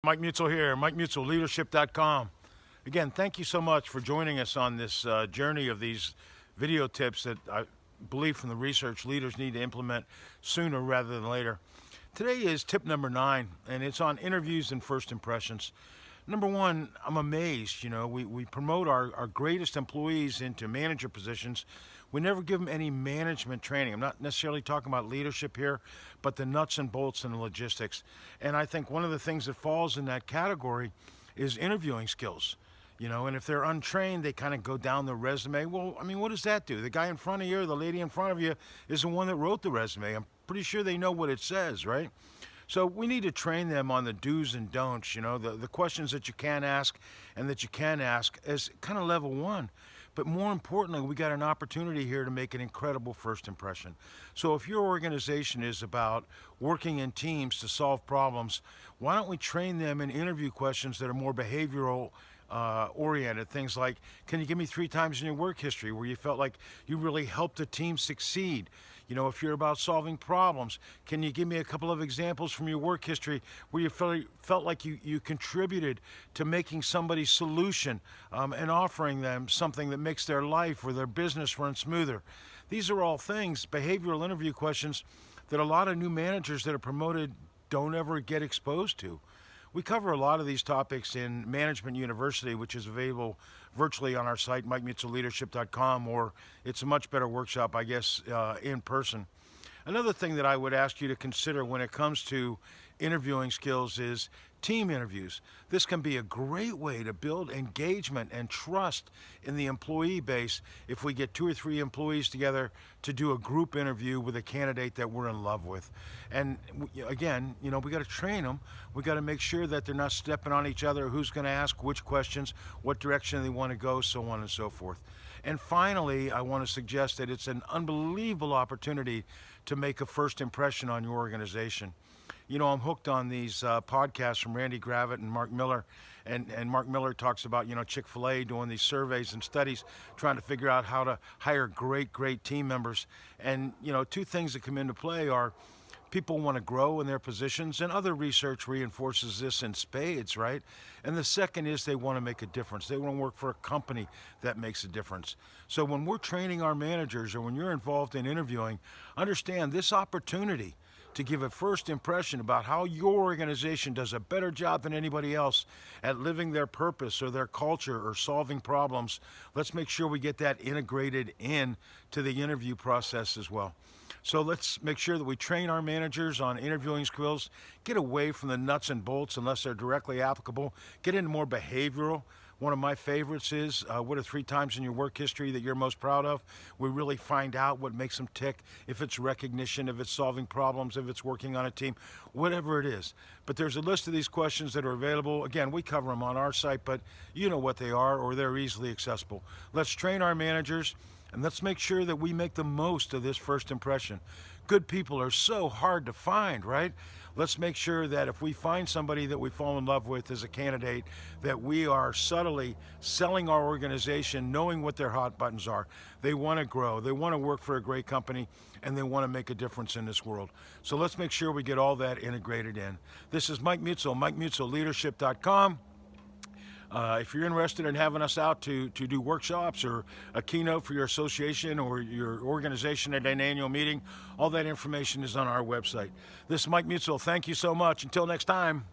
Mike Mutzel here, MikeMutzelLeadership.com. Again, thank you so much for joining us on this journey of these video tips that I believe from the research leaders need to implement sooner rather than later. Today is tip number 9, and it's on interviews and first impressions. Number 1, I'm amazed, we promote our greatest employees into manager positions. We never give them any management training. I'm not necessarily talking about leadership here, but the nuts and bolts and the logistics. And I think one of the things that falls in that category is interviewing skills. And if they're untrained, they kind of go down the resume. Well, I mean, what does that do? The guy in front of you or the lady in front of you is the one that wrote the resume. I'm pretty sure they know what it says, right? So we need to train them on the do's and don'ts, the questions that you can ask and that you can ask as kind of level 1. But more importantly, we got an opportunity here to make an incredible first impression. So if your organization is about working in teams to solve problems, why don't we train them in interview questions that are more behavioral oriented? Things like, can you give me 3 times in your work history where you felt like you really helped a team succeed? If you're about solving problems, can you give me a couple of examples from your work history where you felt like you contributed to making somebody's solution and offering them something that makes their life or their business run smoother? These are all things, behavioral interview questions, that a lot of new managers that are promoted don't ever get exposed to. We cover a lot of these topics in Management University, which is available virtually on our site, MikeMutzelLeadership.com, or it's a much better workshop, I guess, in person. Another thing that I would ask you to consider when it comes to interviewing skills is team interviews. This can be a great way to build engagement and trust in the employee base if we get 2 or 3 employees together to do a group interview with a candidate that we're in love with. And again, we got to train them. We got to make sure that they're not stepping on each other, who's going to ask which questions, what direction they want to go, so on and so forth. And finally, I want to suggest that it's an unbelievable opportunity to make a first impression on your organization. I'm hooked on these podcasts from Randy Gravitt and Mark Miller. And Mark Miller talks about, Chick-fil-A doing these surveys and studies, trying to figure out how to hire great team members. And, 2 things that come into play are people want to grow in their positions, and other research reinforces this in spades, right? And the second is they want to make a difference. They want to work for a company that makes a difference. So when we're training our managers, or when you're involved in interviewing, understand this opportunity to give a first impression about how your organization does a better job than anybody else at living their purpose or their culture or solving problems. Let's make sure we get that integrated in to the interview process as well. So let's make sure that we train our managers on interviewing skills, get away from the nuts and bolts unless they're directly applicable, get into more behavioral. One of my favorites is, what are 3 times in your work history that you're most proud of? We really find out what makes them tick, if it's recognition, if it's solving problems, if it's working on a team, whatever it is. But there's a list of these questions that are available. Again, we cover them on our site, but you know what they are, or they're easily accessible. Let's train our managers, and let's make sure that we make the most of this first impression. Good people are so hard to find, right? Let's make sure that if we find somebody that we fall in love with as a candidate, that we are subtly selling our organization, knowing what their hot buttons are. They want to grow, they want to work for a great company, and they want to make a difference in this world. So let's make sure we get all that integrated in. This is Mike Mutzel, MikeMutzelLeadership.com. If you're interested in having us out to do workshops or a keynote for your association or your organization at an annual meeting, all that information is on our website. This is Mike Mutzel. Thank you so much. Until next time.